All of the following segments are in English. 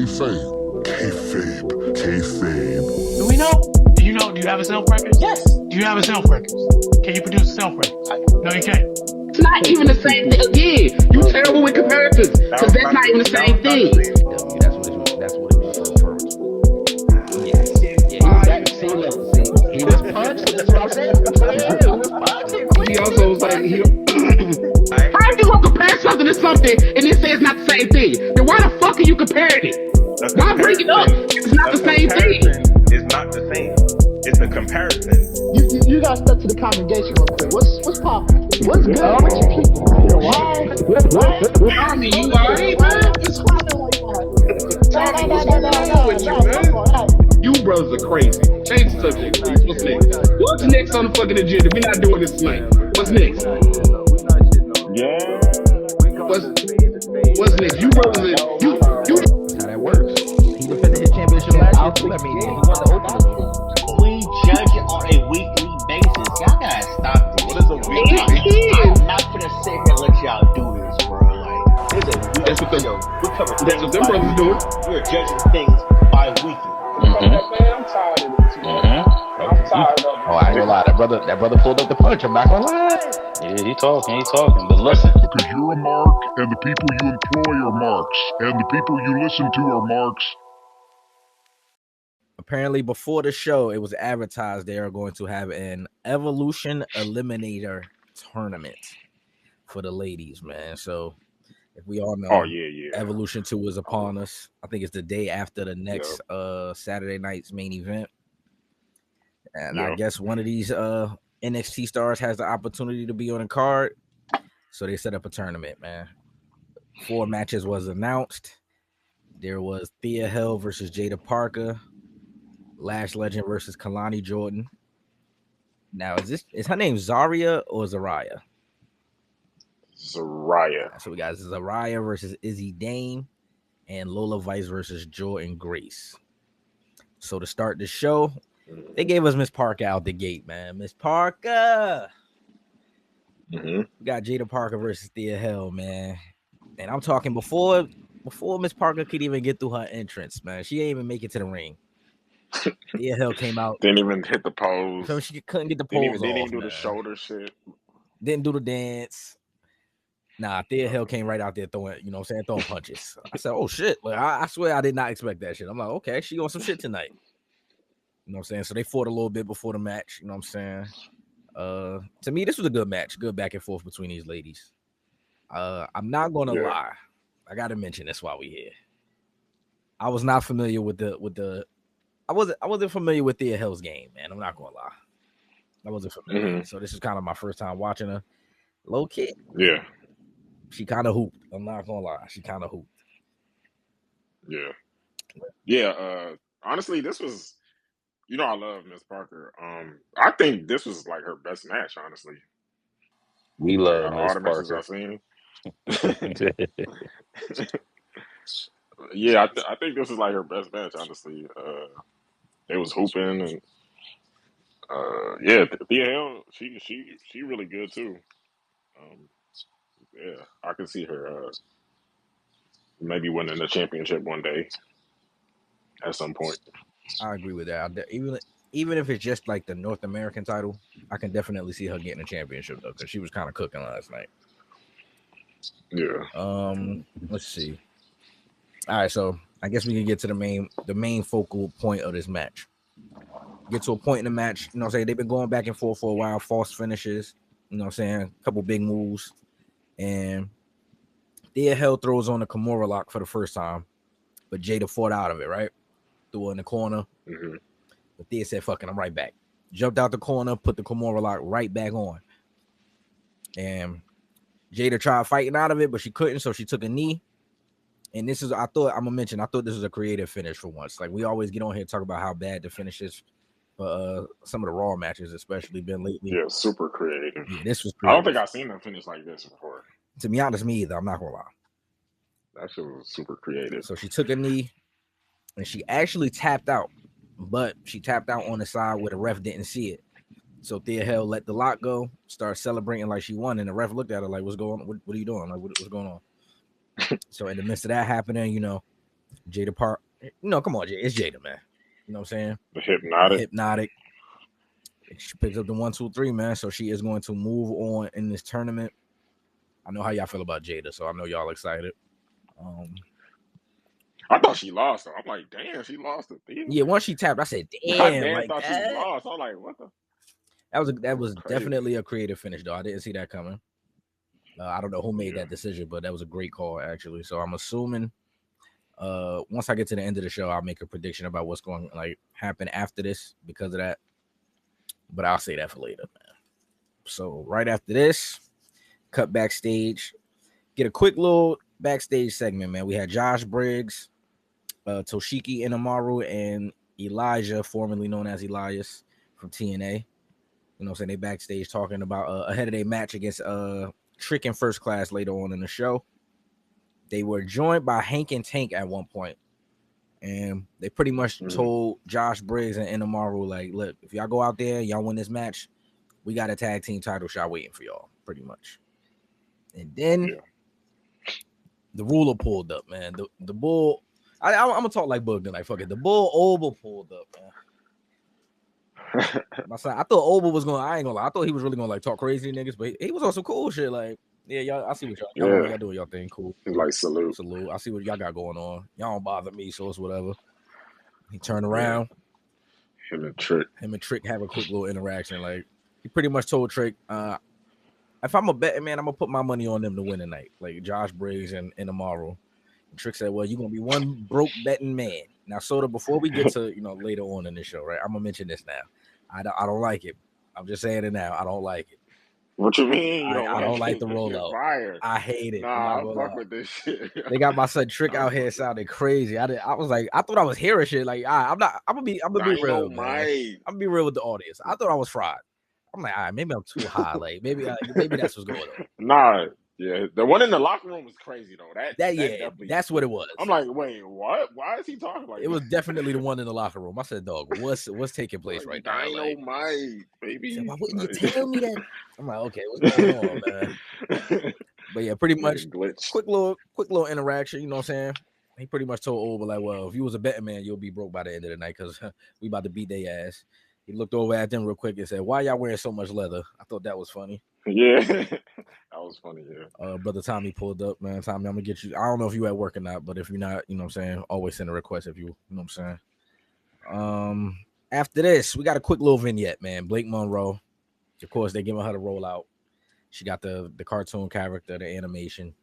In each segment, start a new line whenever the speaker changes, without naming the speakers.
Kayfabe.
Do we know? Do you know? Do you have a self-record?
Yes.
Do you have a self-record? Can you produce a self-record? No, you can't.
It's not even the same thing. Again, you terrible with comparisons because that's not even the same thing.
That's what it was referring to. Yeah, he was punched. That's what I'm saying. He was punched.
He also was like, how are you gonna compare something to something and then say it's not the same thing? Then why the fuck are you comparing it? Why bring it up? It's not the same thing.
It's not the same. It's a comparison.
You guys stuck to the congregation real quick. What's poppin'? What's good with you people? Why?
Tommy, you alright, man?
It's poppin' like that.
Tommy, what's going on with you, man? You brothers are crazy. Change the subject, please. What's next? What's next on the fucking agenda? We're not doing this tonight. What's next?
Yeah.
What's next? You brothers, you.
That's how that works. He defended his championship last year too. I mean, he won the opener.
We judge it on a weekly basis. Y'all gotta stop this.
What is a weekly?
I'm not gonna sit here and let y'all do this, bro. Like,
That's what them brothers doing.
we're judging things bi-weekly.
I'm tired of this. I'm tired of it.
Oh, I ain't gonna lie. That brother pulled up the punch. I'm not gonna lie.
Yeah, he talking. But listen,
Because you're a mark, and the people you employ are marks, and the people you listen to are marks.
Apparently, before the show, it was advertised they are going to have an Evolution Eliminator tournament for the ladies, man. So, if we all know, Evolution 2 is upon us. I think it's the day after the next Saturday night's main event. And I guess one of these NXT stars has the opportunity to be on the card. So they set up a tournament, man. 4 matches was announced. There was Thea Hill versus Jada Parker. Lash Legend versus Kalani Jordan. Now, is her name Zaria or Zariah?
Zariah.
So we got Zariah versus Izzy Dane and Lola Vice versus Jordan Grace. So to start the show, they gave us Miss Parker out the gate, man. Miss Parker. We got Jada Parker versus Thea Hill, man. And I'm talking before Miss Parker could even get through her entrance, man. She didn't even make it to the ring. Thea Hill came out.
Didn't even hit the pose.
So she couldn't get the pose off.
Didn't even do the shoulder shit.
Didn't do the dance. Nah, Thea Hill came right out there throwing, throwing punches. I said, oh shit. Like, I swear I did not expect that shit. I'm like, okay, she on some shit tonight. You know what I'm saying? So they fought a little bit before the match. You know what I'm saying? To me, this was a good match. Good back and forth between these ladies. I'm not gonna lie. I gotta mention this while we here. I was not familiar with the I wasn't familiar with Thea Hill's game, man. I'm not gonna lie. I wasn't familiar. So this is kind of my first time watching her. Low key.
Yeah.
She kind of hooped. I'm not gonna lie. She kind of hooped.
Yeah. Yeah. Honestly, this was, I love Miss Parker. I think this was like her best match, honestly.
we love
all
Miss
the matches
Parker.
I've seen. Yeah, I think this is like her best match, honestly. It was hooping and Thea Hill, she really good too. Yeah, I can see her maybe winning the championship one day at some point.
I agree with that. Even if it's just like the North American title, I can definitely see her getting a championship though, because she was kind of cooking last night.
Yeah.
Let's see. All right, so I guess we can get to the main focal point of this match. Get to a point in the match, you know what I'm saying? They've been going back and forth for a while, false finishes, you know what I'm saying? A couple big moves. And Thea Hill throws on the Kimura lock for the first time, but Jada fought out of it, right? Threw her in the corner. But Thea said, fuck it, I'm right back. Jumped out the corner, put the Kimura lock right back on. And Jada tried fighting out of it, but she couldn't, so she took a knee. And this is, I thought this was a creative finish for once. Like, we always get on here and talk about how bad the finishes for some of the Raw matches, especially, been lately.
Yeah, super creative.
Yeah, this was
creative. I don't think I've seen them finish like this before.
To be honest, me either. I'm not gonna lie.
That shit was super creative.
So she took a knee, and she actually tapped out, but she tapped out on the side where the ref didn't see it. So Thea Hill let the lock go, started celebrating like she won, and the ref looked at her like, "What's going on? What are you doing? Like, what's going on?" So in the midst of that happening, Jada Park. No, come on, it's Jada, man. You know what I'm saying?
The Hypnotic.
Hypnotic. She picks up the 1, 2, 3, man. So she is going to move on in this tournament. I know how y'all feel about Jada, so I know y'all excited.
I thought she lost. Though. I'm like, damn, she lost the thing.
Yeah, once she tapped, I said,
I
damn, like
thought
that.
she lost. I'm like, what the?
That was
crazy.
Definitely a creative finish, though. I didn't see that coming. I don't know who made that decision, but that was a great call, actually. So I'm assuming once I get to the end of the show, I'll make a prediction about what's going to like happen after this because of that. But I'll say that for later, man. So right after this, cut backstage, get a quick little backstage segment, man. We had Josh Briggs, Toshiki Inamaru, and Elijah, formerly known as Elias from TNA. You know what I'm saying? They backstage talking about ahead of their match against Trick in First Class later on in the show. They were joined by Hank and Tank at one point, and they pretty much told Josh Briggs and Inamaru, like, look, if y'all go out there, y'all win this match, we got a tag team title shot waiting for y'all, pretty much. And then the ruler pulled up, man. The bull, I'm gonna talk like Bug tonight. Fuck it. The bull Oba pulled up, man. My son, I thought Oba was gonna. I ain't gonna lie. I thought he was really gonna like talk crazy to niggas, but he was on some cool shit. Like, yeah, y'all. I see what y'all doing. Y'all thing cool.
He's like salute.
I see what y'all got going on. Y'all don't bother me, so it's whatever. He turned around.
Him and Trick
have a quick little interaction. Like he pretty much told Trick, if I'm a betting man, I'm gonna put my money on them to win tonight. Like Josh Briggs and Inamaru. And Trick said, well, you're gonna be one broke betting man. Now, Soda, before we get to later on in the show, right? I'm gonna mention this now. I don't like it. I'm just saying it now. I don't like it.
What you mean?
I don't like the rollout. I hate it.
Nah, I fuck with this shit.
They got my son Trick out here sounding crazy. I was like, I thought I was hearing shit. Like, I'm gonna be real, man. I'm gonna be real with the audience. I thought I was fried. I'm like, all right, maybe I'm too high. Like, maybe that's what's going on.
Nah, yeah, the one in the locker room was crazy though.
That's what it was.
I'm like, wait, what? Why is he talking like?
It was definitely the one in the locker room. I said, dog, what's taking place right now?
Dynamite, baby.
Said, why wouldn't you tell me that? I'm like, okay, what's going on, man? But yeah, pretty much quick little interaction. You know what I'm saying? He pretty much told Oba like, well, if you was a betting man, you'll be broke by the end of the night because we about to beat their ass. He looked over at them real quick and said, why y'all wearing so much leather? I thought that was funny.
Yeah, that was funny, yeah.
Brother Tommy pulled up, man. Tommy, I'm going to get you. I don't know if you at work or not, but if you're not, you know what I'm saying, always send a request if you know what I'm saying. After this, we got a quick little vignette, man. Blake Monroe. Of course, they're giving her the rollout. She got the cartoon character, the animation.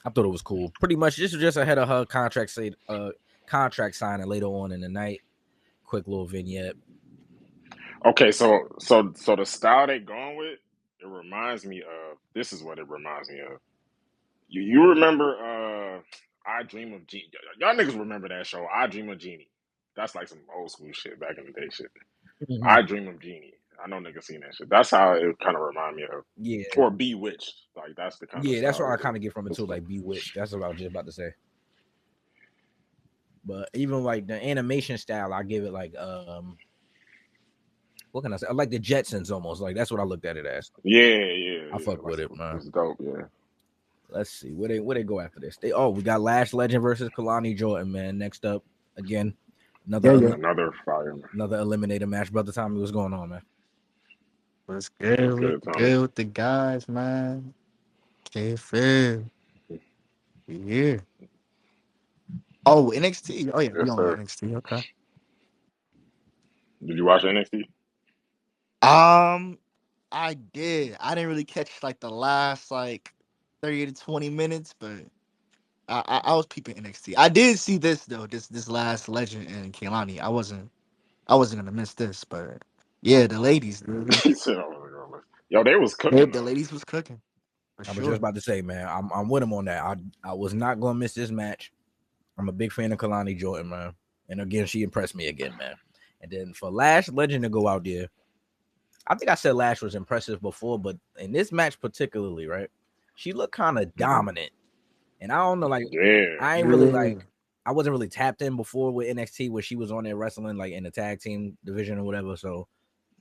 I thought it was cool. Pretty much, this was just ahead of her contract signing later on in the night. Quick little vignette.
Okay, so the style they going with, it reminds me of. This is what it reminds me of. You remember I Dream of Genie? Y'all niggas remember that show? I Dream of Genie. That's like some old school shit back in the day shit. Mm-hmm. I Dream of Genie. I know niggas seen that shit. That's how it kind of remind me of. Yeah. Or Bewitched. Like that's the kind of.
Yeah, that's what I kind of get from it too. Like Bewitched. That's what I was just about to say. But even like the animation style, I give it like what can I say? I like the Jetsons almost. Like that's what I looked at it as.
Yeah.
I fuck with it, man.
It's dope, yeah.
Let's see where they go after this. We got Lash Legend versus Kalani Jordan, man. Next up, again, another fire, another eliminator match. Brother Tommy, what's going on, man?
What's good? Good with the guys, man. Kayfabe. Yeah. Oh, NXT. Oh yeah, we on NXT. Okay.
Did you watch NXT?
I did. I didn't really catch like the last like 30 to 20 minutes, but I was peeping NXT. I did see this though. This last Legend and Kaylani. I wasn't gonna miss this, but yeah, the ladies.
Yo, they was cooking.
The ladies was cooking.
I was just about to say, man, I'm with him on that. I was not gonna miss this match. I'm a big fan of Kalani Jordan, man. And again, she impressed me again, man. And then for Lash Legend to go out there, I think I said Lash was impressive before, but in this match particularly, right? She looked kind of dominant. And I don't know, like, I ain't really like, I wasn't really tapped in before with NXT where she was on there wrestling like in the tag team division or whatever. So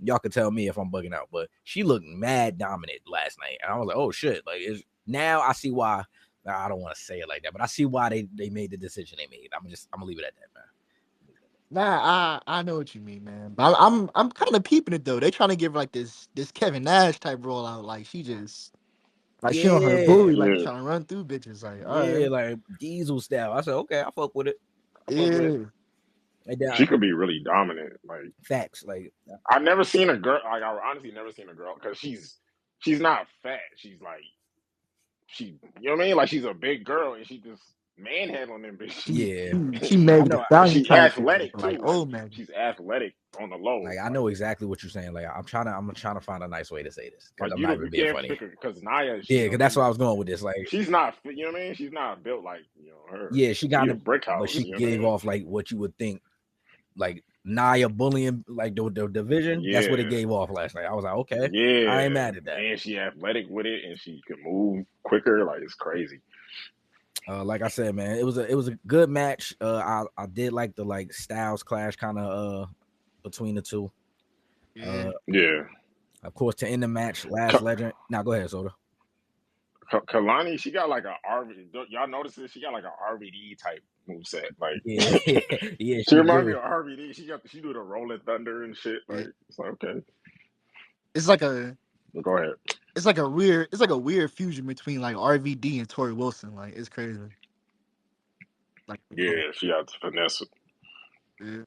y'all could tell me if I'm bugging out, but she looked mad dominant last night. And I was like, oh shit. Like, now I see why I don't want to say it like that, but I see why they made the decision they made. I'm gonna leave it at that, man.
Nah, I know what you mean, man. But I'm kind of peeping it though. They trying to give her like this Kevin Nash type rollout. Like she just like she on her booty, like trying to run through bitches. Like all right,
like Diesel style. I said, okay, I fuck with it.
She could be really dominant. Like
facts. Like
I never seen a girl. Like I honestly never seen a girl because she's not fat. She's like you know what I mean? Like she's a big girl and she just manhandling them bitches.
Yeah,
she made
she's athletic too.
Like, oh man,
she's athletic on the low.
Like I know exactly what you're saying. Like I'm trying to find a nice way to say this because
like,
I'm not even being funny.
Because Nia,
because that's why I was going with this. Like
she's not, you know what I mean? She's not built like her.
Yeah, she got a
brick house,
but she gave off like what you would think, like Nia bullying like the division. Yeah. That's what it gave off last night. I was like, okay,
yeah,
I ain't mad at that.
And she athletic with it, and she can move quicker. Like it's crazy.
Like I said, man, it was a good match. I did like the like styles clash kind of between the two.
Yeah.
Of course, to end the match, last legend. Now go ahead, Soda.
Kalani, she got like a RVD. Y'all notice this? She got like a RVD type moveset. Like
yeah,
she reminds me of RVD. She do the rolling thunder and shit. Like it's like okay.
It's like a.
Go ahead.
It's like a weird fusion between like RVD and Tori Wilson. Like it's crazy. Like
she got to finesse it.
Yeah.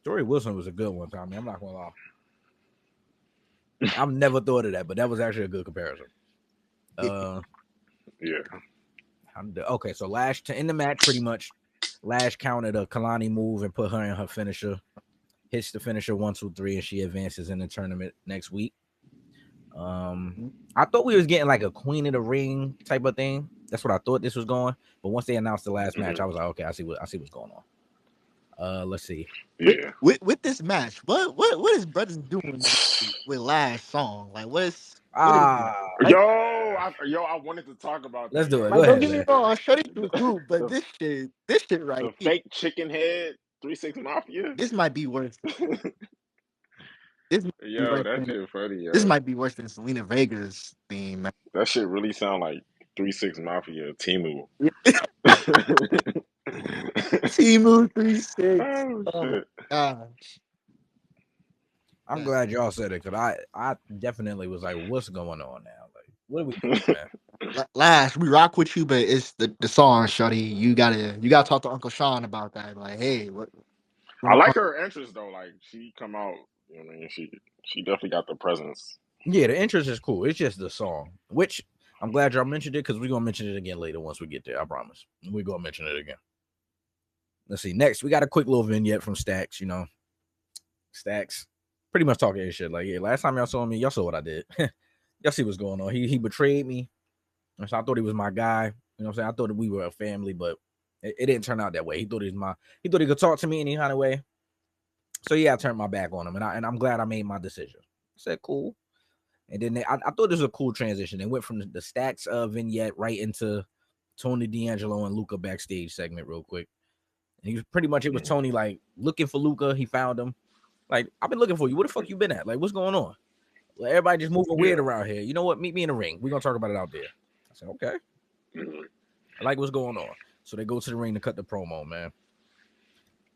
Tori Wilson was a good one, Tommy. I'm not gonna lie. I've never thought of that, but that was actually a good comparison. Okay, so Lash to end the match, pretty much. Lash counted a Kalani move and put her in her finisher. Hits the finisher 1, 2, 3, and she advances in the tournament next week. I thought we was getting like a Queen of the Ring type of thing. That's what I thought this was going. But once they announced the last match, I was like, okay, I see what's going on. Let's see.
Yeah.
With this match, what is brothers doing with Lash song? Like I
wanted to talk about.
Let's do it.
Like, don't get me wrong, I'll show you the group, but this shit right.
The fake chicken head 3-6 Mafia.
This might be worse.
That shit funny.
This might be worse than Selena Vega's theme. Man.
That shit really sound like 3-6 Mafia Timu.
Timu 3-6.
Oh shit.
Gosh.
I'm glad y'all said it because I definitely was like, what's going on now? Like, what are we doing, man?
Lash, we rock with you, but it's the song, shorty. You gotta talk to Uncle Sean about that. Like, hey, what?
I like her entrance though. Like she come out, you know what I mean? She definitely got the presence.
Yeah, the entrance is cool. It's just the song, which I'm glad y'all mentioned it because we're gonna mention it again later once we get there. I promise. We're gonna mention it again. Let's see. Next, we got a quick little vignette from Stacks. You know, Stacks pretty much talking his shit. Like, yeah, last time y'all saw me, y'all saw what I did. Y'all see what's going on. He betrayed me. So I thought he was my guy. You know what I'm saying? I thought that we were a family, but it didn't turn out that way. He thought he thought he could talk to me any kind of way. So yeah, I turned my back on him, and I'm glad I made my decision. I said cool. And then I thought this was a cool transition. They went from the Stacks vignette right into Tony D'Angelo and Luca backstage segment real quick. And he was pretty much, it was Tony like looking for Luca. He found him. Like, I've been looking for you. Where the fuck you been at? Like, what's going on? Like, everybody just moving weird around here. You know what? Meet me in the ring. We're gonna talk about it out there. I said, okay. I like what's going on. So they go to the ring to cut the promo, man.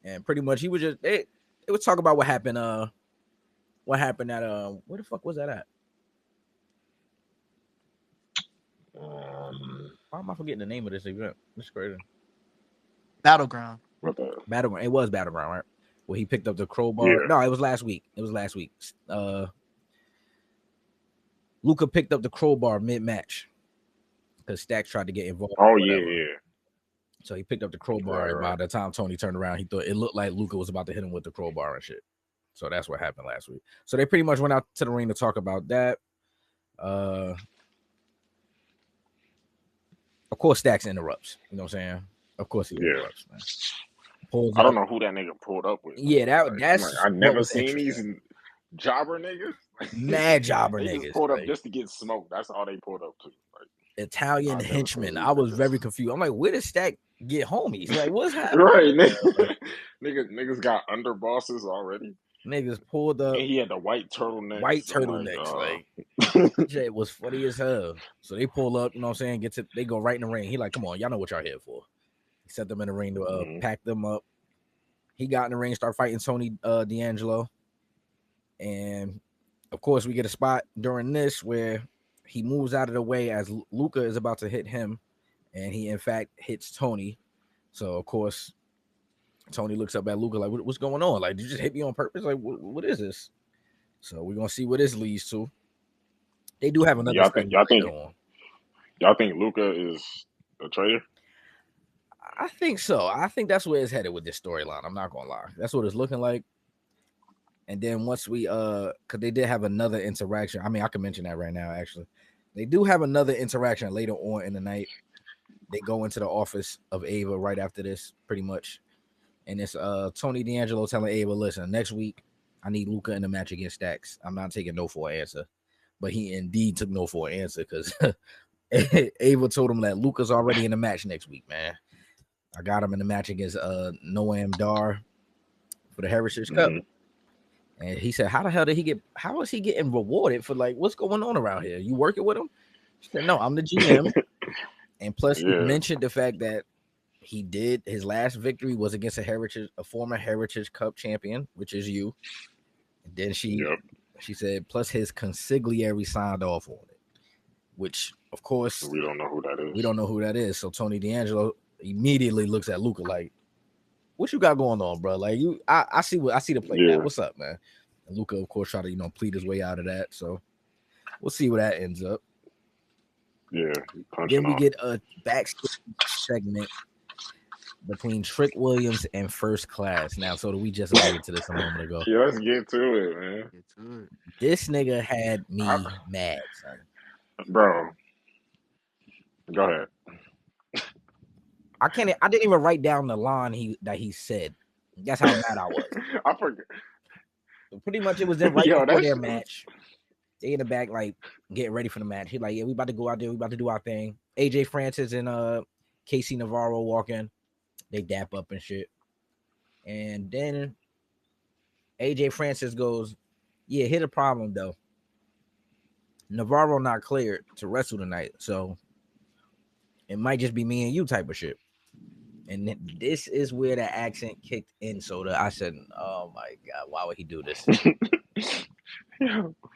And pretty much he was just they would talk about what happened at where the fuck was that at? Why am I forgetting the name of this event? It's crazy.
Battleground.
Battleground. It was Battleground, right? Where he picked up the crowbar. Yeah. No, it was last week. Luca picked up the crowbar mid-match because Stacks tried to get involved.
Oh, yeah.
So he picked up the crowbar, and by the time Tony turned around, he thought it looked like Luca was about to hit him with the crowbar and shit. So that's what happened last week. So they pretty much went out to the ring to talk about that. Of course, Stacks interrupts. You know what I'm saying? Of course he interrupts, man.
I don't know who that nigga pulled up with.
Yeah, that's
like, I never seen these jobber niggas.
Mad jobber
they
niggas.
Just pulled up just to get smoked. That's all they pulled up to. Like,
Italian henchmen. I was very confused. I'm like, where did Stack get homies? Like, what's happening?
Right, niggas got underbosses already.
Niggas pulled up
And he had the white turtlenecks.
white
I'm
turtlenecks. Like
like,
shit was funny as hell. So they pull up, you know what I'm saying? They go right in the ring. He like, come on, y'all know what y'all here for. He set them in the ring to pack them up. He got in the ring, start fighting Tony D'Angelo. And of course, we get a spot during this where he moves out of the way as Luca is about to hit him. And he, in fact, hits Tony. So, of course, Tony looks up at Luca like, what's going on? Like, did you just hit me on purpose? Like, what is this? So we're going to see what this leads to. They do have another
y'all think Luca is a traitor?
I think so. I think that's where it's headed with this storyline. I'm not going to lie. That's what it's looking like. And then once we, because they did have another interaction. I mean, I can mention that right now, actually. They do have another interaction later on in the night. They go into the office of Ava right after this, pretty much. And it's Tony D'Angelo telling Ava, listen, next week, I need Luca in the match against Stacks. I'm not taking no for an answer. But he indeed took no for an answer because Ava told him that Luca's already in the match next week, man. I got him in the match against Noam Dar for the Heritage Cup. And he said, how is he getting rewarded for, like, what's going on around here? You working with him? She said, no, I'm the GM. And plus, he mentioned the fact that his last victory was against a former Heritage Cup champion, which is you. And then she said, plus his consigliere signed off on it, which, of course,
we don't know who that is.
We don't know who that is. So Tony D'Angelo immediately looks at Luca like, what you got going on, bro? Like, I see the play now. What's up, man? And Luca, of course, try to, plead his way out of that. So we'll see where that ends up.
Yeah.
Then we get a backstage segment between Trick Williams and First Class. Now, so we just alluded to this a moment ago.
Yeah, let's get to it, man.
This nigga had me mad, son.
Bro. Go ahead.
I didn't even write down the line that he said. That's how mad I was.
I forget.
So pretty much it was then right before their match. They in the back, like, getting ready for the match. He like, yeah, we about to go out there. We about to do our thing. AJ Francis and Casey Navarro walk in. They dap up and shit. And then AJ Francis goes, yeah, here's the problem, though. Navarro not cleared to wrestle tonight. So it might just be me and you type of shit. And this is where the accent kicked in. So I said, oh, my God, why would he do this?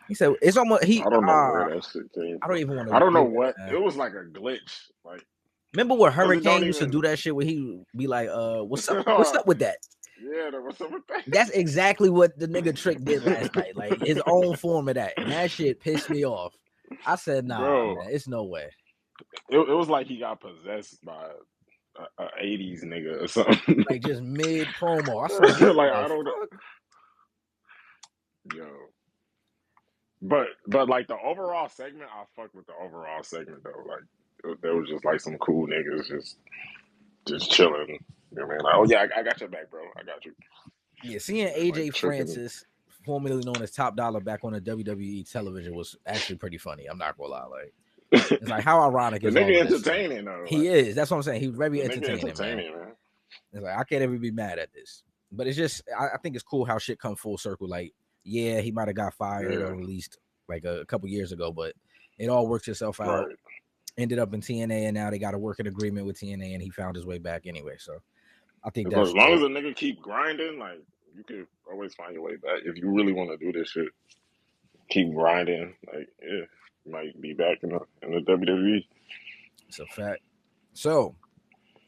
He said, it's almost,
I don't know where that shit came from.
I don't even want to.
I don't know what. It was like a glitch. Like,
remember when Hurricane used to do that shit where he be like, what's up? What's up with that?
Yeah, what's up with that?
That's exactly what the nigga Trick did last night. Like, his own form of that. And that shit pissed me off. I said, nah, bro, man, it's no way.
It was like he got possessed by a 80s nigga or something.
Like, just mid promo. I said,
like, I don't know. Yo. But like the overall segment, I fuck with the overall segment though. Like there was just like some cool niggas just chilling. You know what I mean? Like, oh yeah, I got your back, bro. I got you.
Yeah, seeing AJ Francis, formerly known as Top Dollar, back on the WWE television was actually pretty funny. I'm not gonna lie. Like, it's like, how ironic is
the nigga entertaining though.
He is. That's what I'm saying. He's very entertaining, man. It's like, I can't ever be mad at this. But it's just, I think it's cool how shit come full circle. Like, yeah, he might have got fired or released like a couple years ago, but it all works itself out. Right. Ended up in TNA, and now they got a working agreement with TNA, and he found his way back anyway. So I think that's
as long as a nigga keep grinding, like, you can always find your way back. If you really want to do this shit, keep grinding. Like, yeah, you might be back in the WWE.
It's a fact. So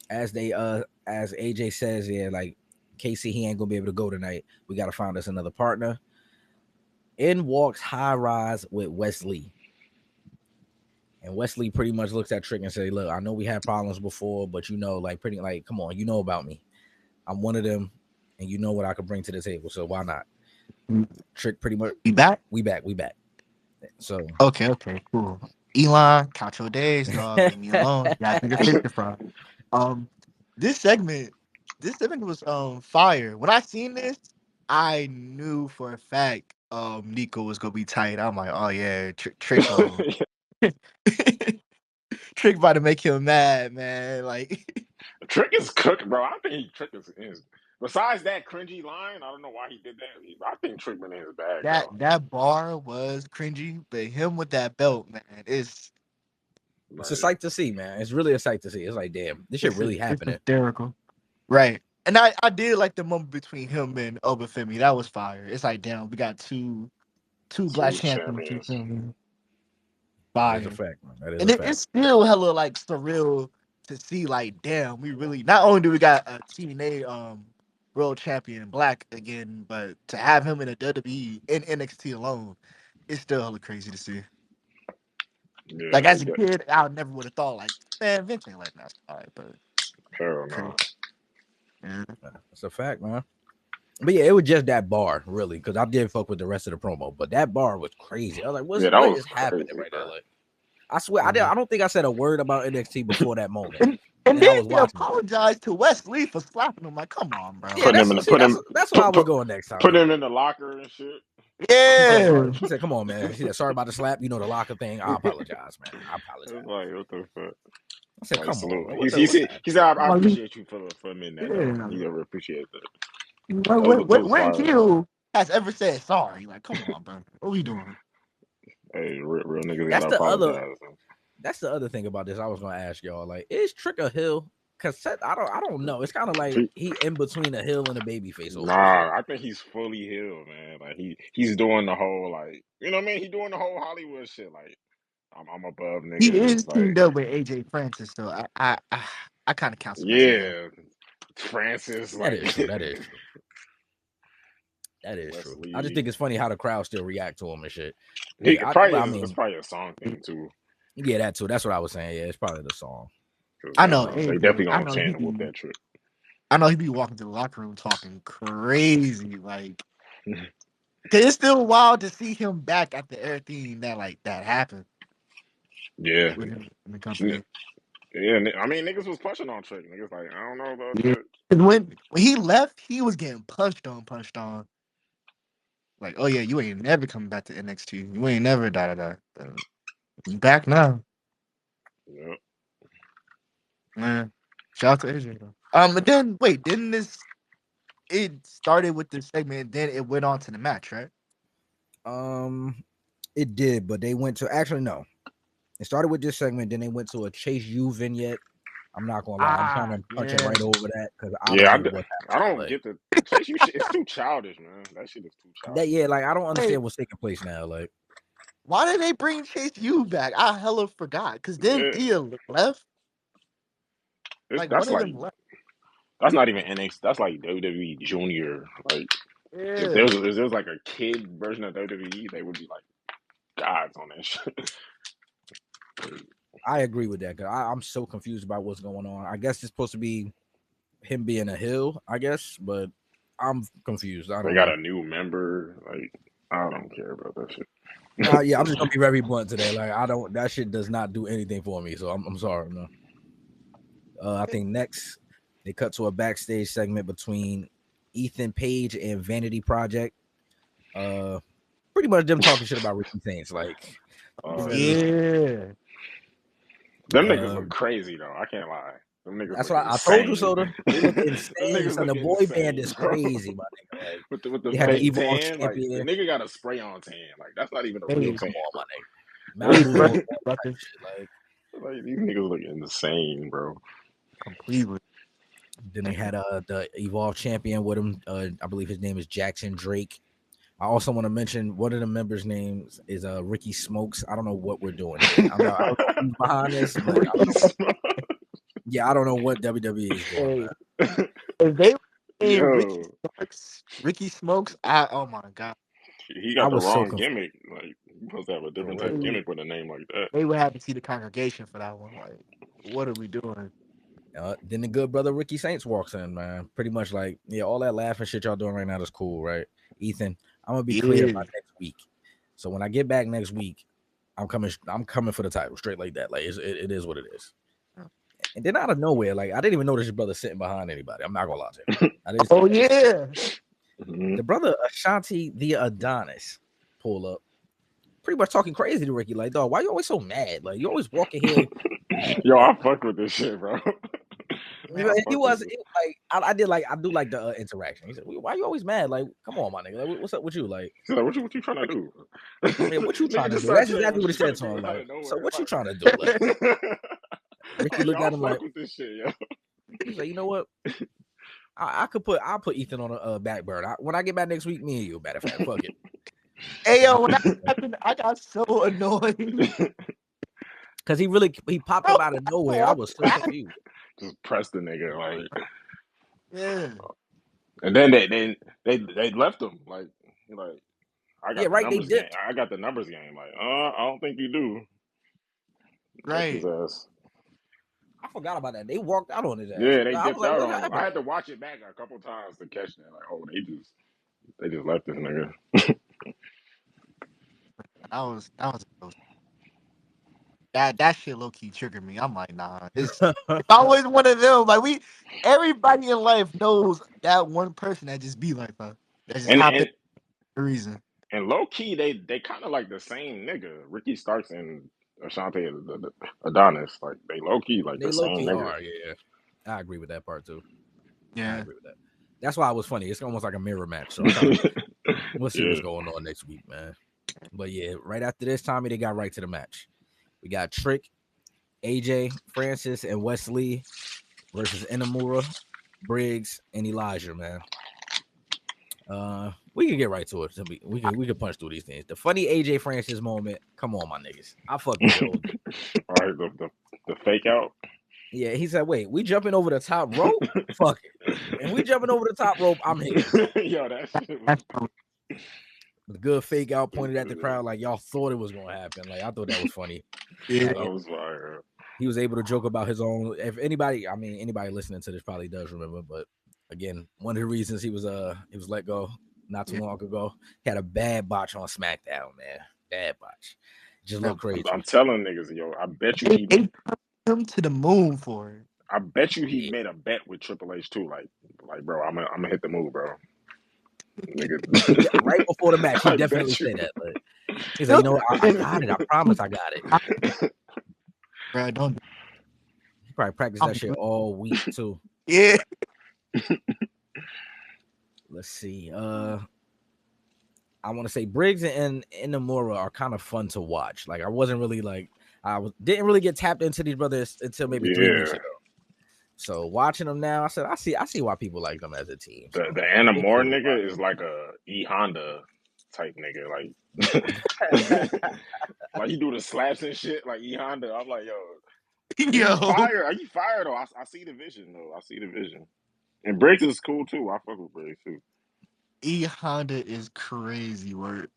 as AJ says, yeah, like, Casey, he ain't gonna be able to go tonight. We gotta find us another partner. In walks High Rise with Wesley. And Wesley pretty much looks at Trick and says, look, I know we had problems before, but come on, you know about me. I'm one of them, and you know what I could bring to the table, so why not? Trick pretty much.
We back?
We back. So
okay, cool. Elon, count your days, dog. Leave me alone. Yeah, I think you're from. This segment was fire. When I seen this, I knew for a fact Nico was gonna be tight. I'm like, oh yeah, Trick Trick about to make him mad, man. Like,
Trick is cooked, bro. I think Trick is Besides that cringy line, I don't know why he did that. I think Trick been in his bag though.
That bar was cringy, but him with that belt, man, it's
a sight to see, man. It's really a sight to see. It's like, damn, this shit really happening.
It's hysterical. Right. And I did like the moment between him and Obafemi. That was fire. It's like, damn, we got two black champions. You feel me?
That is a fact, man. That is
And
a fact.
it's still hella like surreal to see, like, damn, we really not only do we got a TNA world champion black again, but to have him in a WWE in NXT alone, it's still hella crazy to see.
Yeah,
like as a kid, I never would have thought like, man, Vince ain't letting us die, but
hell no.
Yeah.
That's a fact, man. But yeah, it was just that bar, really, because I did fuck with the rest of the promo. But that bar was crazy. I was like, what is happening right now? Like, I swear, I don't think I said a word about NXT before that moment.
And then he apologized to Wesley for slapping him. Like, come on, bro.
Yeah, that's where I was going next time.
Put him in the locker and shit.
Yeah.
He said, come on, man. He said, sorry about the slap. You know, the locker thing. I apologize, man. I apologize.
Like, what the fuck?
I said, come on.
He said, I appreciate you for admitting that.
Yeah.
You ever appreciate that.
When Hill has ever said sorry? Like, come on, bro. What are we doing?
Hey, real niggas gotta apologize.
That's the other thing about this. I was gonna ask y'all, like, is Trick a heel? Cause I don't know. It's kind of like he in between a heel and a baby face.
Nah, I think he's fully heel, man. Like he's doing the whole, like, you know what I mean? He doing the whole Hollywood shit. Like, I'm above niggas.
He is
like,
teamed up with AJ Francis, so I kind of count.
Yeah, Francis.
That is true. That is true. That is true. I just think it's funny how the crowd still react to him and shit.
It's probably a song thing too.
Yeah, that too. That's what I was saying. Yeah, it's probably the song.
I know.
They definitely gonna chant and whoop that Trick.
I know he be walking to the locker room talking crazy, like. Cause it's still wild to see him back after everything that happened.
Yeah.
In the company.
Yeah, I mean, niggas was punching on Trick. Niggas like, I don't know about that.
And when he left, he was getting punched on. Like, oh yeah, you ain't never coming back to NXT. You ain't never da. You back now.
Yep.
Man, shout out to AJ though. But then wait, it started with the segment, then it went on to the match, right?
It did, but they went to no. It started with this segment, then they went to a Chase U vignette. I'm not gonna lie, I'm trying to punch it right over that because
I don't get the Chase U shit. It's too childish, man. That shit is too childish.
Like I don't understand what's taking place now. Like,
why did they bring Chase U back? I hella forgot because then Dia left.
That's not even NXT. That's like WWE Junior. Like, if there was like a kid version of WWE, they would be like gods on that shit.
I agree with that because I'm so confused about what's going on. I guess it's supposed to be him being a heel, I guess, but I'm confused.
They got a new member. Like, I don't care about that shit.
Yeah, I'm just gonna be very blunt today. Like, that shit does not do anything for me. So I'm sorry, man. I think next they cut to a backstage segment between Ethan Page and Vanity Project. Pretty much them talking shit about Ricky Saints. Like,
yeah.
Them niggas look crazy though. I can't lie. Them niggas.
That's why I told you so. They look insane. So the boy band is crazy, my nigga. Like,
with the fake tan, like, the nigga got a spray on tan. Like, that's not even a real tan.
Come on, my nigga.
Like, these niggas look insane, bro.
Completely.
Then they had the Evolve champion with him. I believe his name is Jackson Drake. I also want to mention one of the members' names is Ricky Smokes. I don't know what we're doing. I don't know who's behind this. I don't know what WWE is doing.
If they Ricky Smokes, oh my god,
he got the wrong gimmick. Like, you supposed to have a different type of gimmick with a name like that.
They would have to see the congregation for that one. Like, what are we doing?
Then the good brother Ricky Saints walks in, man. Pretty much like, all that laughing shit y'all doing right now is cool, right? Ethan, I'm gonna be clear by next week. So when I get back next week, I'm coming for the title, straight like that. Like, it is what it is. And then out of nowhere, like, I didn't even notice your brother sitting behind anybody. I'm not gonna lie to you. The brother Ashanti the Adonis pull up, pretty much talking crazy to Ricky. Like, dog, why you always so mad? Like, you always walking here.
Yo, I fuck with this shit, bro.
man.
He
fuck
was
with it.
like I do like the interaction. He said, "Why you always mad? Like, come on, my nigga. Like, what's up with you? Like,
He's like, what you trying to do?
man, what you
Nigga
trying to
just
do?"
started
That's
saying
exactly
what
what he
you trying
said
to
to him.
do out
Like,
of
so
nowhere.
what you trying to do? Like, Ricky looked
Yo, I
at him
fuck
like
with this shit, yo.
he's like, you know what? I'll put Ethan on a back burner. When I get back next week, me and you, matter of fact, fuck it.
Hey yo, when that happened, I got so annoyed.
Because he popped up out of nowhere. I was so confused.
Just press the nigga, like,
Yeah,
and then they left him, like, I
Yeah,
got the
right. They
numbers game.
dipped.
I got the numbers game. Like, I don't think you do. Left his
right.
ass.
I forgot about that. They walked out on his ass.
Yeah, they
I was
dipped
like,
out
what
on him. I
happened?
had to watch it back a couple times to catch that. Like, oh, they just left this nigga.
That shit low key triggered me. I'm like, nah, it's always one of them. Like everybody in life knows that one person that just be like that. That just
And
happened
and
for a reason.
and low key, they kind of like the same nigga. Ricky Starks and Ashante Adonis, like they low key like
They
the
low
same
key
nigga.
are. Yeah, I agree with that part too. I
Yeah.
agree with that. That's why it was funny. It's almost like a mirror match. So we'll see what's
Yeah.
going on next week, man. But yeah, right after this, Tommy, they got right to the match. We got Trick, AJ, Francis, and Wesley versus Inamura, Briggs, and Elijah, man. We can get right to it. We can punch through these things. The funny AJ Francis moment. Come on, my niggas. I fucked with it.
All right, the fake out.
Yeah, he said, "Wait, we jumping over the top rope? Fuck it. And we jumping over the top rope. I'm here."
Yo, that shit was
That's
The good fake out pointed at the crowd like y'all thought it was gonna happen. Like I thought that was funny.
yeah.
that was fire.
He was able to joke about his own. If anybody, I mean, anybody listening to this probably does remember. But again, one of the reasons he was let go not too long ago. He had a bad botch on SmackDown, man. Bad botch. Just looked crazy.
I'm telling niggas, yo, I bet you
They took him to the moon for it.
I bet you he made a bet with Triple H too. Like, bro, I'm gonna hit the move, bro. Nigga.
Right before the match, he
I
definitely
bet you.
said that. Like, he's like, you know what? I got it. I promise I got it.
Bro, don't.
He probably practiced that shit all week too.
Yeah.
Let's see. I want to say Briggs and Inamura are kind of fun to watch. Like I wasn't really like didn't really get tapped into these brothers until maybe 3 weeks ago. So watching them now, I said I see why people like them as a team. So
The Inamura nigga is like a E Honda type nigga, like like he do the slaps and shit like E Honda. I'm like, yo,
Yo.
Are you fired though? I see the vision though. I see the vision. And Briggs is cool too. I fuck with Briggs too.
E Honda is crazy word.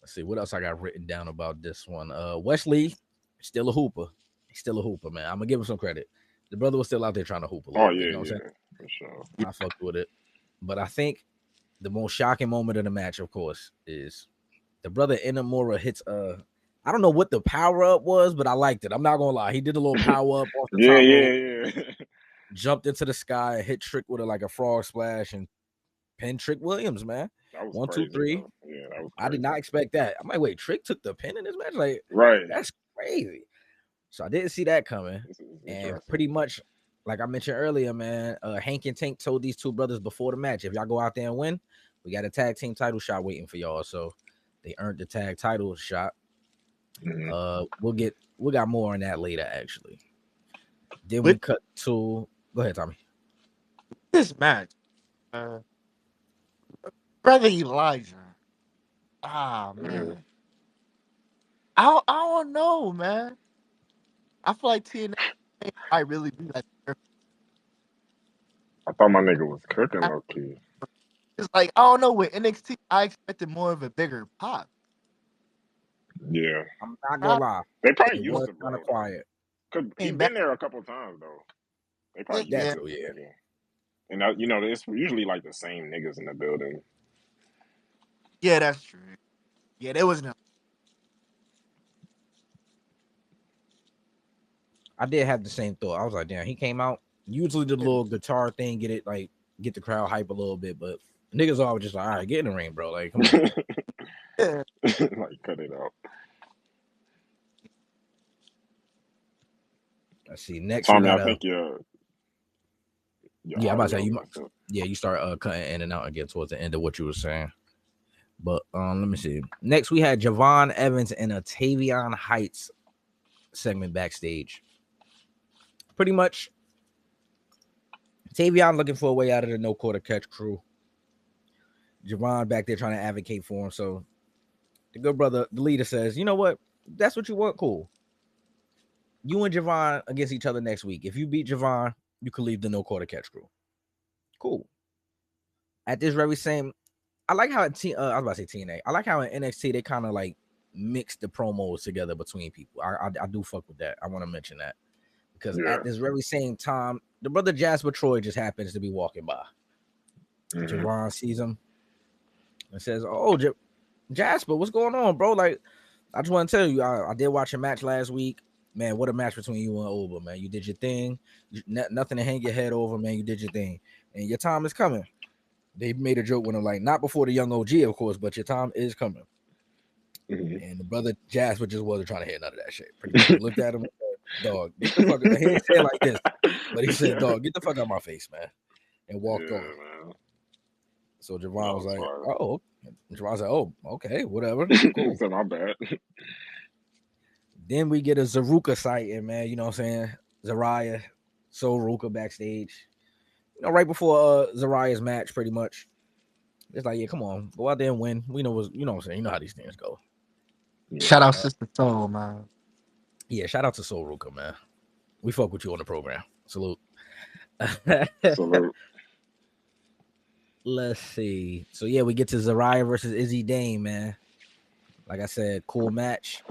Let's see what else I got written down about this one. Wesley, still a hooper. He's still a hooper, man. I'm gonna give him some credit. The brother was still out there trying to hoop a little bit. You know what I'm saying?
For sure.
I fucked with it. But I think the most shocking moment of the match, of course, is the brother Inamura hits I don't know what the power up was, but I liked it. I'm not gonna lie. He did a little power up off the top rope.
Yeah.
Jumped into the sky and hit Trick with like a frog splash and pinned Trick Williams, man.
That was
1,
crazy,
2, 3.
bro. Yeah, that was crazy.
I did not expect that. I'm like, wait, Trick took the pin in this match? Like,
right.
That's crazy. So I didn't see that coming. And pretty much, like I mentioned earlier, man, Hank and Tank told these two brothers before the match, if y'all go out there and win, we got a tag team title shot waiting for y'all. So they earned the tag title shot. We got more on that later, actually. Then we cut to go ahead, Tommy.
This match, brother Elijah. Ah man, I don't know, man. I feel like TNA might really be like.
I thought my nigga was cooking low key.
It's like I don't know with NXT, I expected more of a bigger pop.
Yeah,
I'm not gonna lie.
They probably used to
kind of quiet.
Cause he's been there a couple times though. They probably used to,
yeah.
And you know, it's usually like the same niggas in the building.
Yeah, that's true. Yeah, there was no.
I did have the same thought. I was like, damn, he came out. Usually the little guitar thing, get the crowd hype a little bit, but niggas always just like, all right, get in the ring, bro. Like, come on.
Like, cut it out.
Let's see. Next,
Tommy, I think Yeah,
Yeah, I'm about to say
audio
you.
messed up.
Yeah, you start cutting in and out again towards the end of what you were saying. But let me see. Next, we had Javon Evans and a Tavion Heights segment backstage. Pretty much, Tavion looking for a way out of the no quarter catch crew. Javon back there trying to advocate for him. So the good brother, the leader, says, "You know what? That's what you want. Cool. You and Javon against each other next week. If you beat Javon, you can leave the no quarter catch crew. Cool." At this very same, I like how I was about to say TNA. I like how in NXT they kind of like mix the promos together between people. I do fuck with that. I want to mention that because
Yeah.
at this very same time, the brother Jasper Troy just happens to be walking by. Javon sees him and says, "Oh, Jasper, what's going on, bro? Like, I just want to tell you, I did watch a match last week. Man, what a match between you and Oba, man. You did your thing. Nothing to hang your head over, man. You did your thing. And your time is coming." They made a joke with him, like, not before the young OG, of course, but your time is coming. And the brother Jasper just wasn't trying to hear none of that shit. Pretty much. He looked at him, dog, get the fuck. He didn't say it like this, but he said, "Dog, get the fuck out of my face, man," and walked off.
Man.
So Javon was like,
fire.
"Oh," Javon said, "Oh, okay, whatever, cool."
So my bad.
Then we get a Zaruka sighting, man. You know what I'm saying? Zariah, Soul Ruka backstage. You know, right before Zariah's match, pretty much. It's like, yeah, come on, go out there and win. We know what I'm saying. You know how these things go.
Shout out Sister Soul, man.
Yeah, shout out to Soul Ruka, man. We fuck with you on the program. Salute.
Salute.
Let's see. So yeah, we get to Zariah versus Izzy Dane, man. Like I said, cool match.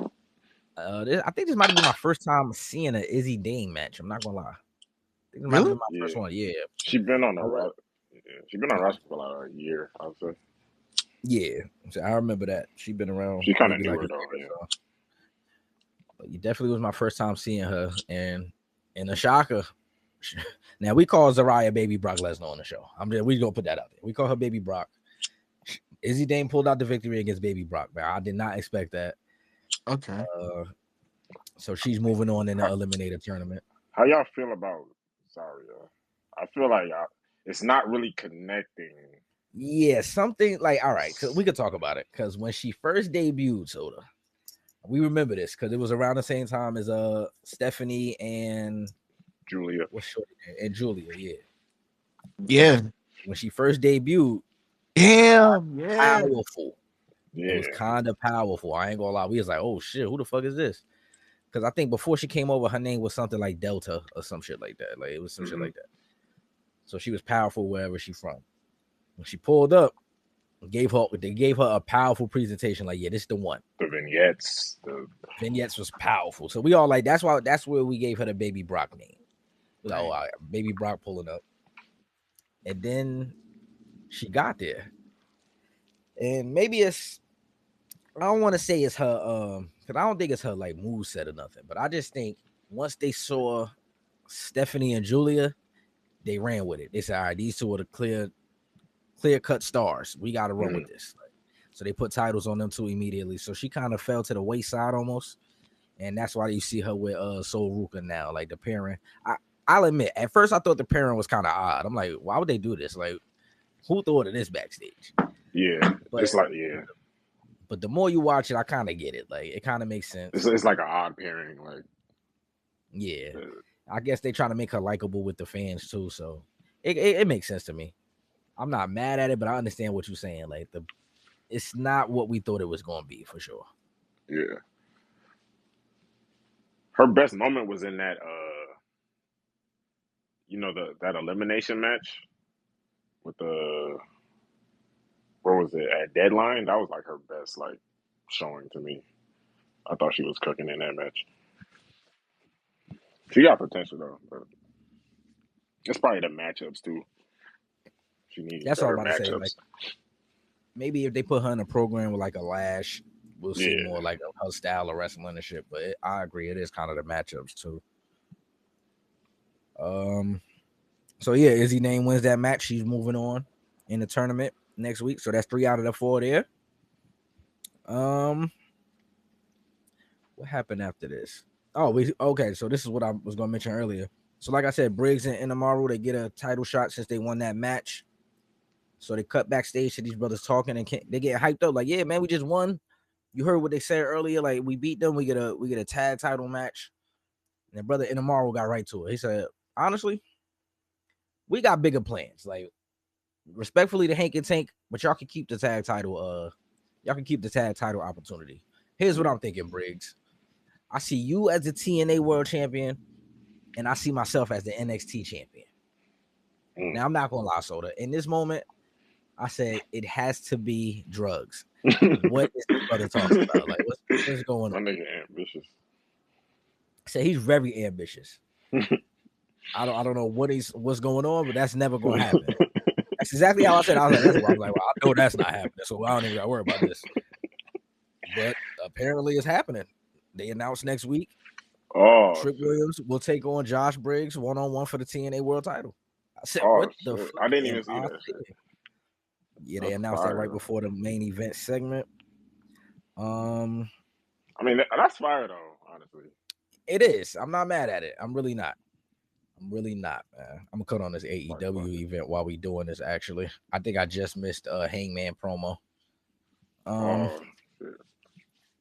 I think this might have been my first time seeing an Izzy Dane match. I'm not gonna lie. I think this might have been my first one. Yeah.
She been on the roster. Yeah, she been on roster for like a year, I would say.
Yeah, so I remember that. She been around.
She kind of
maybe
newer
like
though. Yeah.
so. But it definitely was my first time seeing her, and in a shocker. Now we call Zariah Baby Brock Lesnar on the show. We gonna put that out there. We call her Baby Brock. Izzy Dane pulled out the victory against Baby Brock, man. I did not expect that.
Okay.
So she's moving on in the Eliminator tournament.
How y'all feel about Zaria? I feel like it's not really connecting.
Yeah, something like, all right, we could talk about it because when she first debuted, Soda, we remember this because it was around the same time as Stephanie and
Julia.
What's short name? And Julia, yeah.
Yeah.
When she first debuted,
damn, yeah.
powerful.
Yeah.
It was kind of powerful. I ain't gonna lie. We was like, oh shit, who the fuck is this? Because I think before she came over, her name was something like Delta or some shit like that. Like it was some shit like that. So she was powerful wherever she from. When she pulled up, they gave her a powerful presentation. Like, yeah, this is the one.
The vignettes. The
vignettes was powerful. So we all like that's where we gave her the Baby Brock name. Like, oh, all right, Baby Brock pulling up. And then she got there. And maybe I don't want to say it's her because I don't think it's her like moveset or nothing, but I just think once they saw Stephanie and Julia, they ran with it. They said, all right, these two are the clear cut stars. We got to run with this. So they put titles on them too immediately. So she kind of fell to the wayside almost. And that's why you see her with Soul Ruka now. Like the pairing. I'll admit, at first I thought the pairing was kind of odd. I'm like, why would they do this? Like, who thought of this backstage?
Yeah.
But
it's like, yeah.
But the more you watch it, I kind of get it. Like, it kind of makes sense.
It's like an odd pairing. Like,
yeah. I guess they trying to make her likable with the fans too. So it makes sense to me. I'm not mad at it, but I understand what you're saying. Like, it's not what we thought it was going to be for sure.
Yeah. Her best moment was in that, that elimination match with where was it, at Deadline? That was like her best like showing to me. I thought she was cooking in that match. She got potential though, but it's probably the matchups too. She needs
That's all
better
I'm about to say.
matchups.
Like, maybe if they put her in a program with like a Lash, we'll see more like her style of wrestling and shit. But I agree, it is kind of the matchups too. So yeah, Izzy Dane wins that match. She's moving on in the tournament next week. So that's 3 out of the 4 there. What happened after this? Oh, okay. So this is what I was going to mention earlier. So, like I said, Briggs and Inamaru, they get a title shot since they won that match. So they cut backstage to these brothers talking, and they get hyped up. Like, yeah, man, we just won. You heard what they said earlier. Like, we beat them. We get a tag title match. And their brother Inamaru got right to it. He said, honestly, we got bigger plans. Like, respectfully to Hank and Tank, but y'all can keep the tag title. Y'all can keep the tag title opportunity. Here's what I'm thinking, Briggs. I see you as the TNA World Champion, and I see myself as the NXT champion. Now, I'm not going to lie, Soda. In this moment, I said it has to be drugs. What is this brother talking about? Like, what's going on?
My nigga ambitious.
So he's very ambitious. I don't know what's going on, but that's never going to happen. That's exactly how I said. I was like, well, I know that's not happening, so I don't even got to worry about this. But apparently, it's happening. They announced next week.
Oh,
Trick Williams will take on Josh Briggs 1-on-1 for the TNA World Title. I said, what the fuck?
I didn't even see that shit.
Yeah, they announced that right before the main event segment.
I mean, that's fire though, honestly.
It is. I'm not mad at it. I'm really not, man. I'm gonna cut on this AEW event while we doing this. Actually, I think I just missed Hangman promo.
Shit.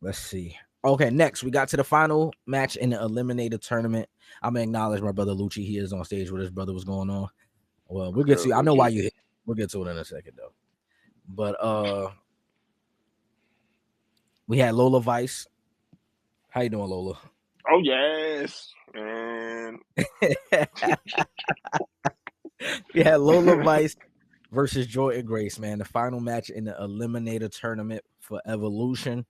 Let's see. Okay, next we got to the final match in the Eliminator tournament. I'm gonna acknowledge my brother Lucci. He is on stage with his brother. What's going on? Well, we'll get to. I know why you hit. We'll get to it in a second though. But we had Lola Vice. How you doing, Lola?
Oh yes, man.
We had Lola Vice versus Jordan Grace, man. The final match in the Eliminator tournament for Evolution.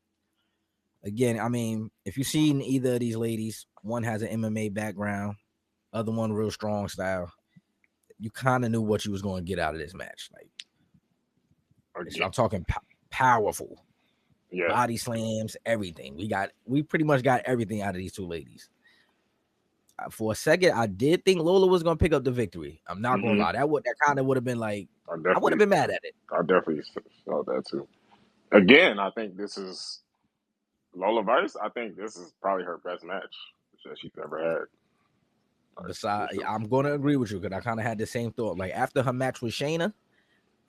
Again, I mean, if you've seen either of these ladies, one has an MMA background, other one real strong style. You kind of knew what you was going to get out of this match. Like, I'm talking powerful, body slams, everything. We pretty much got everything out of these two ladies. For a second, I did think Lola was going to pick up the victory. I'm not going to lie. That kind of would have been like, I would have been mad at it.
I definitely felt that too. Again, I think this is Lola Vice. I think this is probably her best match that she's ever had.
Besides, I'm going to agree with you because I kind of had the same thought. Like after her match with Shayna,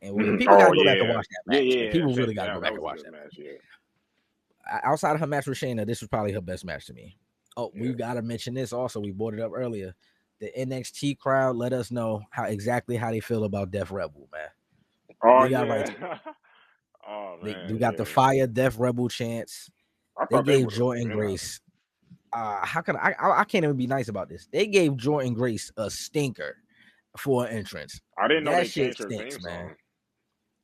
and people got to go back and watch that match.
Yeah,
people really got to go back and watch that match. Outside of her match with Shayna, this was probably her best match to me. Oh, we got to mention this also. We brought it up earlier. The NXT crowd let us know how they feel about Def Rebel, man.
Oh,
they got right.
Oh man,
we got the fire Def Rebel chants. They gave Jordan Grace. How can I can't even be nice about this. They gave Jordan Grace a stinker for an entrance.
I didn't know
that
they
shit
changed her
stinks,
theme
man.
song.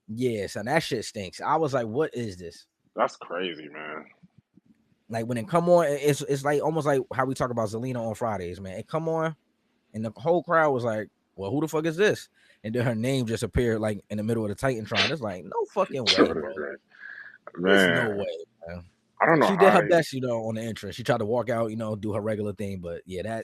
Yes, and that shit stinks. I was like, what is this?
That's crazy, man.
Like when it come on, it's like almost like how we talk about Zelina on Fridays, man. It come on, and the whole crowd was like, well, who the fuck is this? And then her name just appeared like in the middle of the Titantron. It's like, no fucking way, bro. There's no way, man.
I don't know.
She did her best, on the entrance. She tried to walk out, do her regular thing, but yeah, man,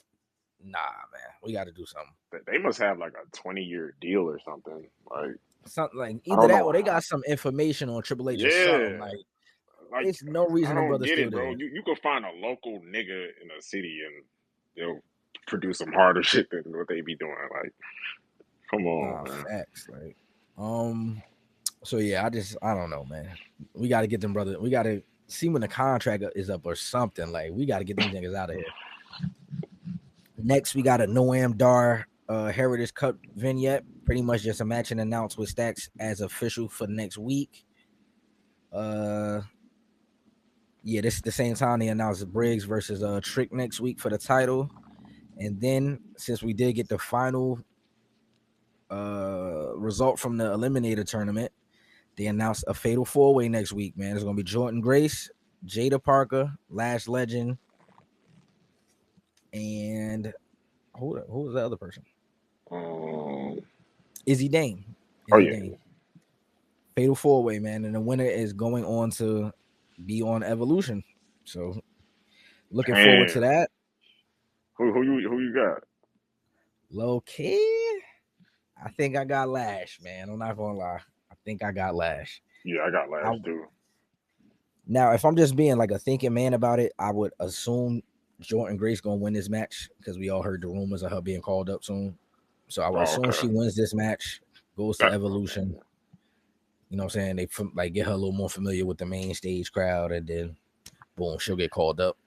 we got to do something.
They must have like a 20-year deal or something. Like
something like either that or they got some information on Triple H or something. Like it's no reason the brother still
bro. You could find a local nigga in a city and they'll produce some harder shit than what they be doing. Like, come on, man.
Facts, like, so yeah, I don't know, man. We got to get them, brother. We got to see when the contract is up or something. Like, we got to get these niggas out of here. Next, we got a Noam Dar Heritage Cup vignette. Pretty much just a match and announced with Stacks as official for next week. Yeah, this is the same time they announced Briggs versus Trick next week for the title. And then since we did get the final result from the Eliminator tournament, they announced a fatal 4-way next week, man. It's gonna be Jordan Grace, Jada Parker, Lash Legend, and who was the other person? Izzy Dane. Dane. Fatal 4-way, man. And the winner is going on to be on Evolution. So looking forward to that.
Who you got?
Low key, I think I got Lash, man. I'm not gonna lie. I think I got Lash.
Yeah, I got Lash too.
Now, if I'm just being like a thinking man about it, I would assume Jordan Grace gonna win this match because we all heard the rumors of her being called up soon. So I would
Oh,
assume
okay.
she wins this match, goes to Evolution. You know what I'm saying? They like get her a little more familiar with the main stage crowd, and then boom, she'll get called up.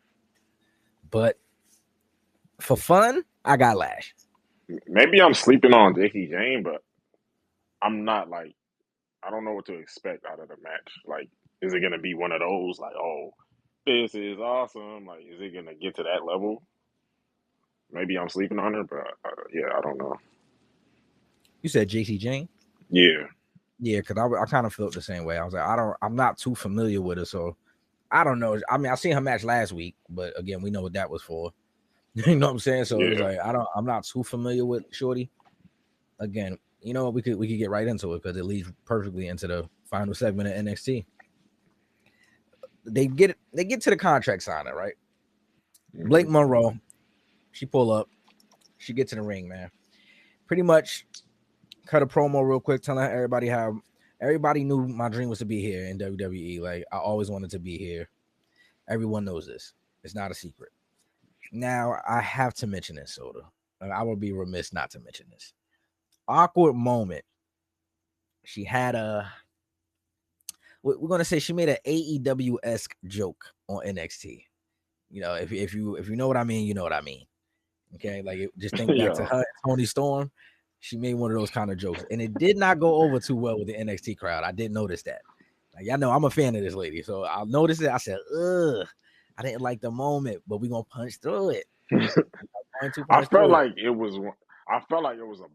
But for fun, I got Lash.
Maybe I'm sleeping on Jackie Jane, but I'm not like, I don't know what to expect out of the match. Like, is it gonna be one of those like, oh, this is awesome? Like, is it gonna get to that level? Maybe I'm sleeping on her, but yeah, I don't know.
You said JC Jane?
Yeah.
Yeah, because I kind of felt the same way. I was like, I'm not too familiar with her, so I don't know. I mean, I seen her match last week, but again, we know what that was for. You know what I'm saying? So it's like I'm not too familiar with Shorty. Again, you know, we could get right into it because it leads perfectly into the final segment of NXT. They get to the contract signing, right? Mm-hmm. Blake Monroe, she pull up, she gets in the ring, man. Pretty much cut a promo real quick, telling everybody how everybody knew my dream was to be here in WWE. Like, I always wanted to be here. Everyone knows this. It's not a secret. Now, I have to mention this, Soda. I would be remiss not to mention this. Awkward moment. She had we're going to say she made an AEW-esque joke on NXT. You know, if you know what I mean, you know what I mean. Okay, like just think back to her and Toni Storm. She made one of those kind of jokes, and it did not go over too well with the NXT crowd. I did notice that. Like, y'all know I'm a fan of this lady, so I noticed it. I said, ugh, I didn't like the moment, but we're gonna punch through it.
I felt like it was a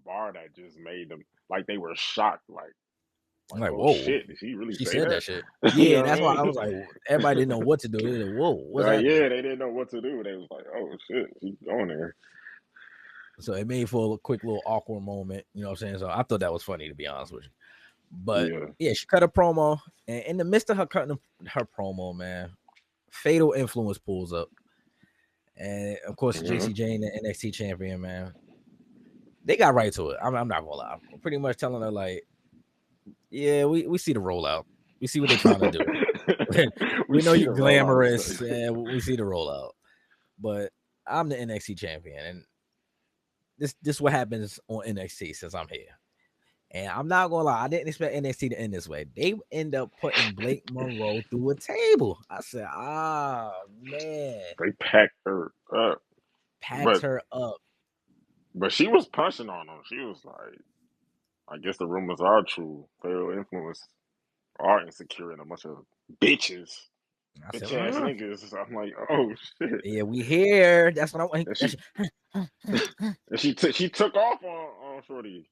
bar that just made them like they were shocked, like oh, whoa, shit, did she really say
that shit? Yeah, that's why I was like, everybody didn't know what to do. They were like, whoa, what's that?
Yeah, they didn't know what to do. They was like, oh shit, she's going there.
So it made for a quick little awkward moment, you know what I'm saying? So I thought that was funny, to be honest with you. But yeah, she cut a promo, and in the midst of her cutting her promo, man, Fatal Influence pulls up. And of course, JC Jane, the NXT champion, man, they got right to it. I'm not gonna lie. I'm pretty much telling her, like, yeah, we see the rollout. We see what they're trying to do. we know you're glamorous, and we see the rollout. But I'm the NXT champion, and this is what happens on NXT since I'm here. And I'm not gonna lie, I didn't expect NXT to end this way. They end up putting Blake Monroe through a table. I said, man.
They packed her up.
Her up.
But she was punching on them. She was like, I guess the rumors are true. Fatal Influence are insecure and a bunch of bitches. Bitch ass niggas. So I'm like, oh shit.
Yeah, we here. That's what I want.
She took off on Shorty.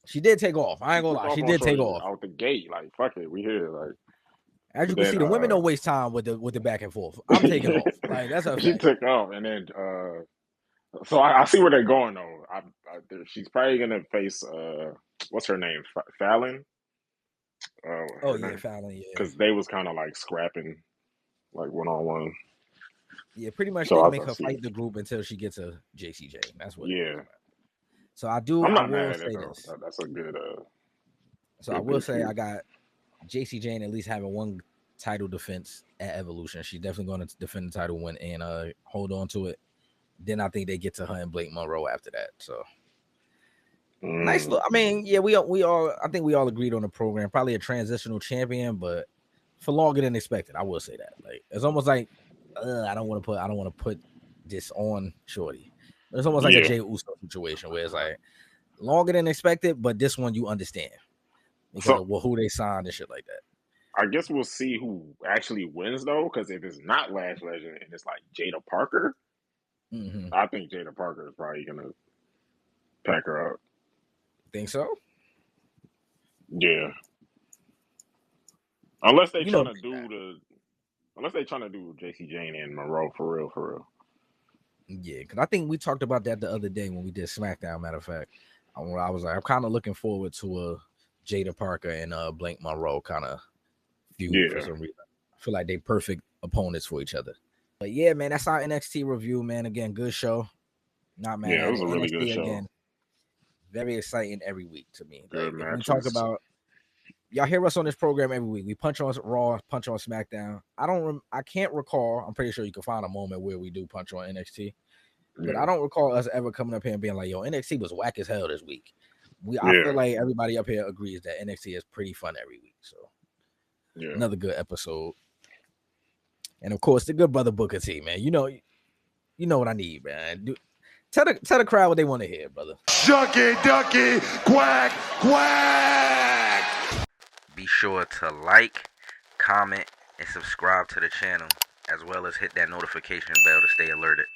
She did take off. I ain't gonna lie. She did take off
out the gate. Like, fuck it, we here. Like,
as you can see, the women don't waste time with the back and forth. I'm taking off. Like, that's a
she took off, and then so I see where they're going though. She's probably gonna face what's her name, Fallon.
Fallon. Yeah,
because they was kind of like scrapping, like 1-on-1.
Yeah, pretty much. So they make her fight the group until she gets a JCJ. That's what.
Yeah.
So I will say this.
That's a good.
So I will say I got JC Jane at least having one title defense at Evolution. She's definitely going to defend the title win and hold on to it. Then I think they get to her and Blake Monroe after that. So nice look. I mean, yeah, we all. I think we all agreed on the program. Probably a transitional champion, but for longer than expected. I will say that. Like, it's almost like I don't want to put this on Shorty. It's almost like a Jey Uso situation where it's like longer than expected, but this one you understand because of who they signed and shit like that.
I guess we'll see who actually wins though, because if it's not Lash Legend and it's like Jada Parker, I think Jada Parker is probably gonna pack her up.
Think so?
Yeah. Unless they trying to do JC Jane and Monroe for real.
Yeah, because I think we talked about that the other day when we did SmackDown. Matter of fact, I was like, I'm kind of looking forward to a Jada Parker and Blake Monroe kind of feud for some reason. I feel like they perfect opponents for each other. But yeah, man, that's our NXT review, man. Again, good show. Not mad.
Yeah, it was a really good show.
Again, very exciting every week to me.
Good
like, we talk about y'all hear us on this program every week. We punch on Raw, punch on SmackDown. I can't recall. I'm pretty sure you can find a moment where we do punch on NXT, but I don't recall us ever coming up here and being like, "Yo, NXT was whack as hell this week." I feel like everybody up here agrees that NXT is pretty fun every week. So, another good episode. And of course, the good brother Booker T, man. You know what I need, man. Tell the crowd what they want to hear, brother.
Ducky, quack, quack.
Be sure to like, comment, and subscribe to the channel, as well as hit that notification bell to stay alerted.